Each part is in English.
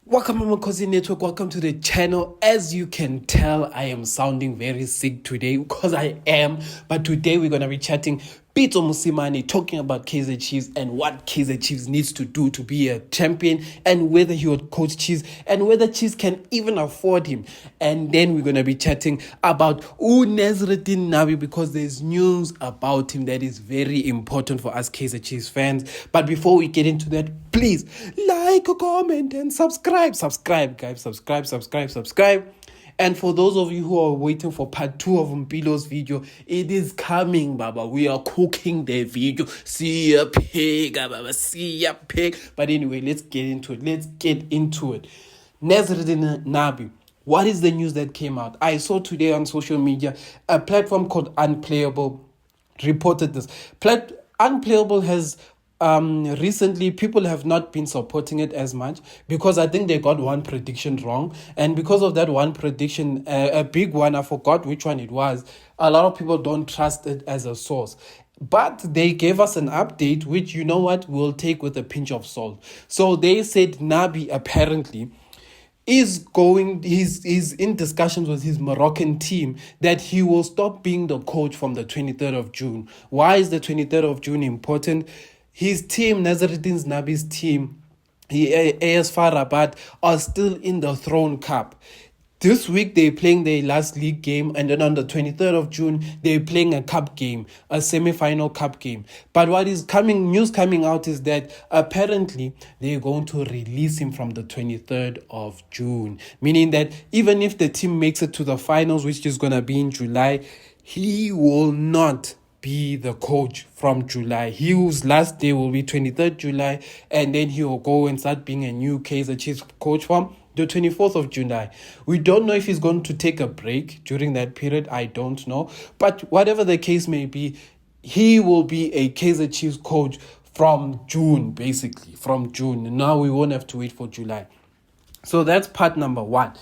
Welcome, Amakhosi Network. Welcome to the channel. As you can tell, I am sounding very sick today because I am. But today we're going to be chatting Pitso Mosimane, talking about Kaizer Chiefs and what Kaizer Chiefs needs to do to be a champion and whether he would coach Chiefs and whether Chiefs can even afford him. And then we're going to be chatting about Nasreddine Nabi because there's news about him that is very important for us Kaizer Chiefs fans. But before we get into that, please like, comment, and subscribe. Subscribe, guys. Subscribe. And for those of you who are waiting for part 2 of Mpilo's video, it is coming, Baba. We are cooking the video. See ya pig, Baba. See ya pig. But anyway, let's get into it. Nasreddine Nabi. What is the news that came out? I saw today on social media, a platform called Unplayable reported this. Unplayable has recently, people have not been supporting it as much because I think they got one prediction wrong, and because of that one prediction, a big one, I forgot which one it was, a lot of people don't trust it as a source. But they gave us an update, which, you know what, we'll take with a pinch of salt. So they said Nabi apparently he's in discussions with his Moroccan team that he will stop being the coach from the 23rd of June. Why is the 23rd of June important? His team, Nasreddine Nabi's team, AS FAR Rabat, are still in the Throne Cup. This week they're playing their last league game, and then on the 23rd of June they're playing a cup game, a semi-final cup game. But what is news coming out is that apparently they're going to release him from the 23rd of June, meaning that even if the team makes it to the finals, which is going to be in July, he will not be the coach from July. His last day will be 23rd July, and then he will go and start being a new Kaizer Chiefs coach from the 24th of July. We don't know if he's going to take a break during that period. I don't know. But whatever the case may be, he will be a Kaizer Chiefs coach from June, basically. From June. Now we won't have to wait for July. So that's part number 1.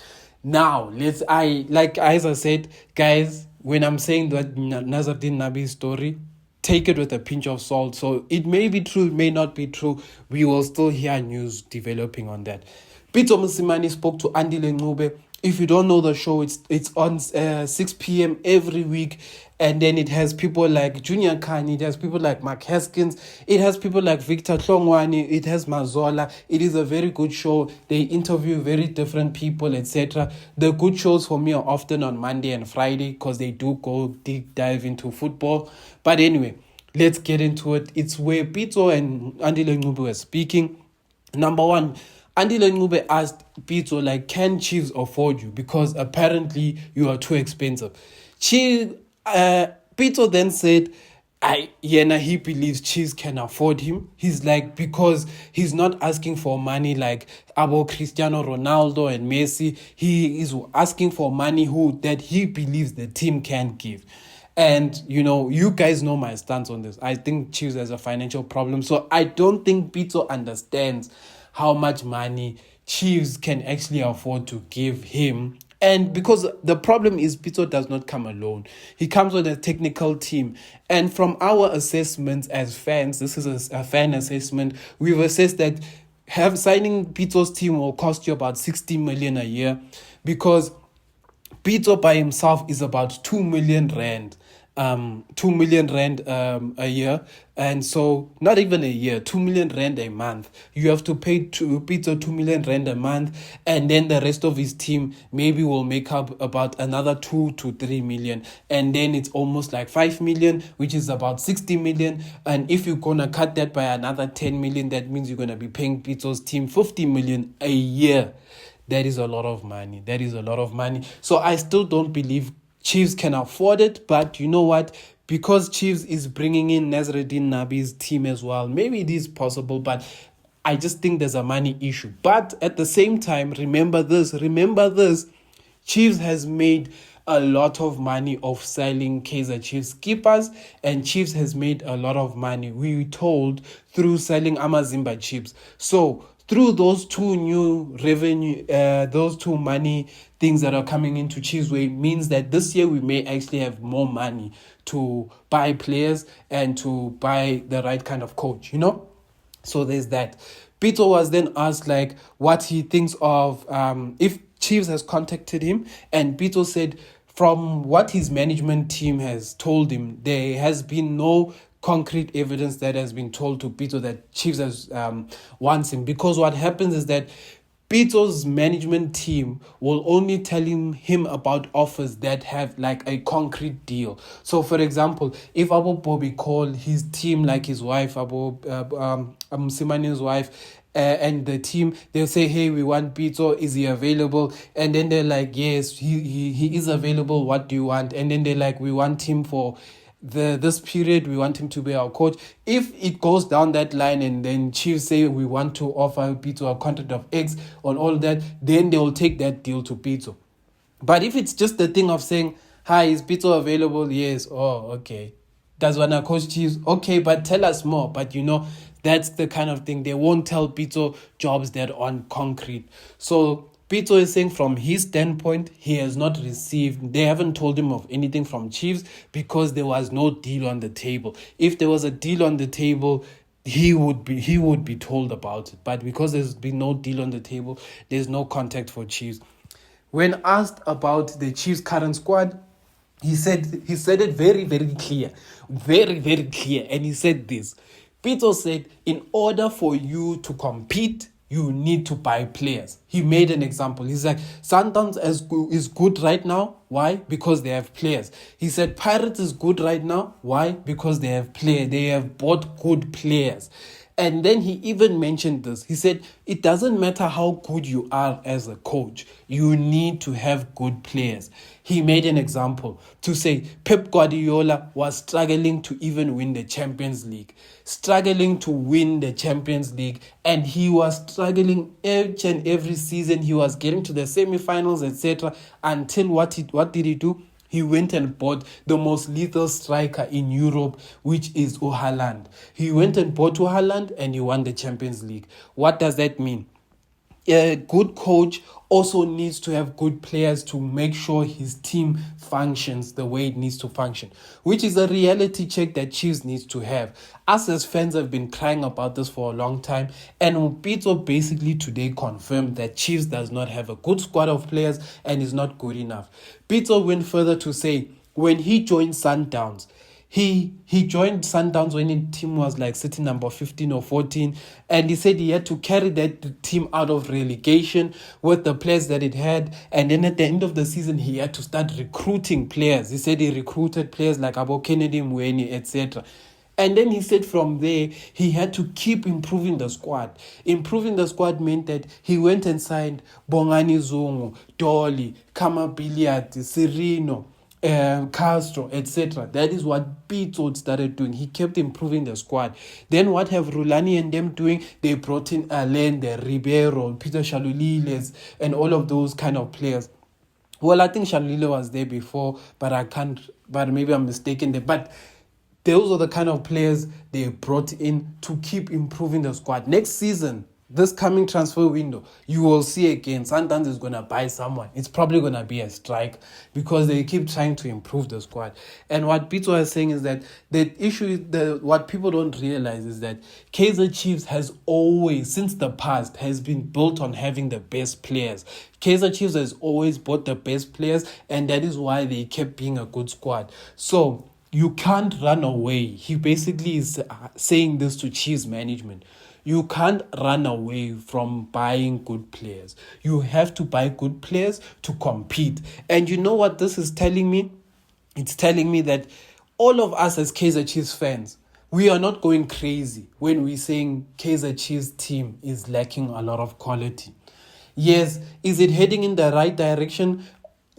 Now, as I said, guys, when I'm saying that Nasreddine Nabi's story, take it with a pinch of salt. So it may be true, it may not be true. We will still hear news developing on that. Pitso Mosimane spoke to Andile Ncube. If you don't know the show, it's on 6 p.m. every week. And then it has people like Junior Kani, it has people like Mark Haskins, it has people like Victor Tlongwane, it has Mazola. It is a very good show. They interview very different people, etc. The good shows for me are often on Monday and Friday because they do go deep dive into football. But anyway, let's get into it. It's where Pitso and Andile Ncube were speaking. Number 1, Andile Ncube asked Pitso, can Chiefs afford you? Because apparently you are too expensive. Pitso then said, he believes Chiefs can afford him. He's because he's not asking for money like about Cristiano Ronaldo and Messi. He is asking for money that he believes the team can give. And, you guys know my stance on this. I think Chiefs has a financial problem. So I don't think Pitso understands how much money Chiefs can actually afford to give him. And because the problem is Pitso does not come alone. He comes with a technical team. And from our assessments as fans, this is a fan assessment, we've assessed that signing Pitso's team will cost you about 60 million a year, because Pitso by himself is about 2 million rand. 2 million rand a year, and so not even a year, 2 million rand a month. You have to pay to Pitso 2 million rand a month, and then the rest of his team maybe will make up about another 2 to 3 million, and then it's almost like 5 million, which is about 60 million. And if you're gonna cut that by another 10 million, that means you're gonna be paying Pitso's team 50 million a year. That is a lot of money. So I still don't believe Chiefs can afford it, but you know what? Because Chiefs is bringing in Nasreddine Nabi's team as well, maybe it is possible, but I just think there's a money issue. But at the same time, remember this, Chiefs has made a lot of money of selling Kaizer Chiefs keepers, and Chiefs has made a lot of money, we told, through selling Amazimba chips. So through those two new revenue, those two money things that are coming into Chiefs way, means that this year we may actually have more money to buy players and to buy the right kind of coach, So there's that. Pitso was then asked like what he thinks of if Chiefs has contacted him, and Pitso said from what his management team has told him, there has been no concrete evidence that has been told to Pitso that Chiefs has wants him, because what happens is that Pitso's management team will only tell him about offers that have like a concrete deal. So, for example, if Abu Bobby call his team, like his wife, Simane's wife, and the team, they'll say, hey, we want Pitso, is he available? And then they're like, yes, he is available, what do you want? And then they're like, we want him for this period, we want him to be our coach. If it goes down that line and then Chiefs say we want to offer Pitso a contract of X on all that, then they will take that deal to Pitso. But if it's just the thing of saying, hi, is Pitso available? Yes. Oh, okay. Does wanna coach Chiefs? Okay, but tell us more. But that's the kind of thing. They won't tell Pitso jobs that are on concrete. So Pitso is saying from his standpoint, he has not received, they haven't told him of anything from Chiefs because there was no deal on the table. If there was a deal on the table, he would be told about it. But because there's been no deal on the table, there's no contact for Chiefs. When asked about the Chiefs' current squad, he said it very, very clear. Very, very clear. And he said this. Pitso said, in order for you to compete, you need to buy players. He made an example. He's like, Sundowns is good right now. Why? Because they have players. He said Pirates is good right now. Why? Because they have players. They have bought good players. And then he even mentioned this. He said, it doesn't matter how good you are as a coach. You need to have good players. He made an example to say Pep Guardiola was struggling to even win the Champions League. And he was struggling each and every season. He was getting to the semi-finals, etc. Until what did he do? He went and bought the most lethal striker in Europe, which is Haaland. He went and bought Haaland and he won the Champions League. What does that mean? A good coach also needs to have good players to make sure his team functions the way it needs to function, which is a reality check that Chiefs needs to have. Us as fans have been crying about this for a long time, and Pitso basically today confirmed that Chiefs does not have a good squad of players and is not good enough. Pitso went further to say when he joined Sundowns, He joined Sundowns when the team was like sitting number 15 or 14, and he said he had to carry that team out of relegation with the players that it had, and then at the end of the season he had to start recruiting players. He said he recruited players like Abo Kennedy Mweni, etc. And then he said from there, he had to keep improving the squad. Improving the squad meant that he went and signed Bongani Zungu, Dolly, Kama Biliati, Serino, Castro, etc. That is what Pitso started doing. He kept improving the squad. Then what have Rulani and them doing? They brought in Allende, Ribeiro, Peter Shaluliles, and all of those kind of players. Well, I think Shalulile was there before, but maybe I'm mistaken there. But those are the kind of players they brought in to keep improving the squad. Next season, this coming transfer window, you will see again, Sundowns is going to buy someone. It's probably going to be a strike because they keep trying to improve the squad. And what Pitso is saying is that the issue is what people don't realize is that Kaizer Chiefs has always, since the past, has been built on having the best players. Kaizer Chiefs has always bought the best players, and that is why they kept being a good squad. So you can't run away. He basically is saying this to Chiefs management. You can't run away from buying good players. You have to buy good players to compete. And you know what this is telling me? It's telling me that all of us as Kaizer Chiefs fans, we are not going crazy when we're saying Kaizer Chiefs team is lacking a lot of quality. Yes, is it heading in the right direction?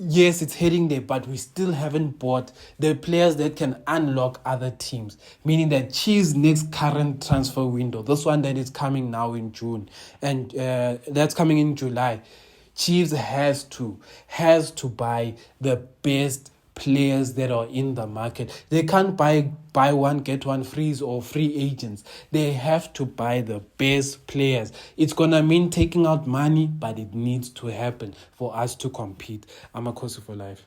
Yes, it's heading there, but we still haven't bought the players that can unlock other teams. Meaning that Chiefs' next current transfer window, this one that is coming now in June, and that's coming in July, Chiefs has to buy the best players that are in the market. They can't buy one get one frees or free agents. They have to buy the best players. It's gonna mean taking out money, but it needs to happen for us to compete. Amakhosi for life.